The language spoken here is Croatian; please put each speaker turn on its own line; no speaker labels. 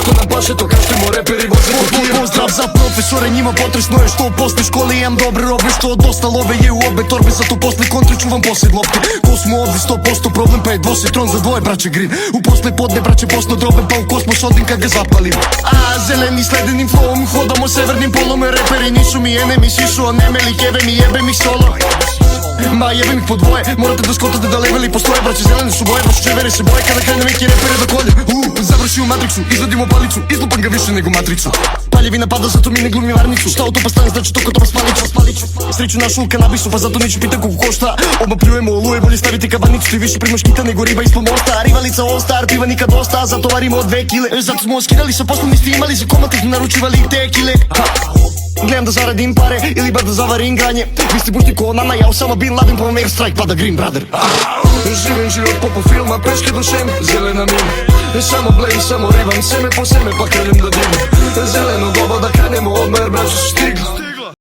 Ako nam paše to kažemo reperi voze po kijem.
Pozdrav za profesore, njima potresno je što posle škole imam dobre robe, što dosta love je u obe torbe, zato posle kontre čuvam posled lopte. Ko smo ovdje 100% problem, pa je dvositron za dvoje braće green. U posle podne braće posno drobe, pa u kosmos odim kad ga zapalim. A zeleni sledenim flowom hodamo severnim polom, reperi nisu mi enemi, svi su onemeli, keve mi jebem ih solo. Ma jebem ih po dvoje, morate da skotate da leveli postoje. Braće zelene su boje, baš čevere se boje. Kada krene neki repere da kolje, završi u Matrixu, izvadimo palicu, izlupam ga više nego matricu. Paljevina pada, zato mi ne glumi varnicu. Šta od topa stane, znači toko topa spaliću. Sreću našu u kanabisu, pa zato neću pitan koliko košta. Oba pljujemo oluje, bolje staviti kabanicu. Ti više primaš kita nego riba ispod mosta. Rivalica all star, piva nikad dosta, zato varimo 2 kile. Zato smo skidali sa poslom, niste imali za komad, ih naručivali te kile. Gledam da zaradim pare, ili bar da zavarim granje. Vi ste pušti ko nama, ja samo Bin Laden, pa vam air strike pada Green Brother.
Živim život poput filma, peške dušem, zelena mina. Samo blej, samo rivam, seme po seme, pa krenem da divim. Zeleno doba da krenemo odmah, jer braću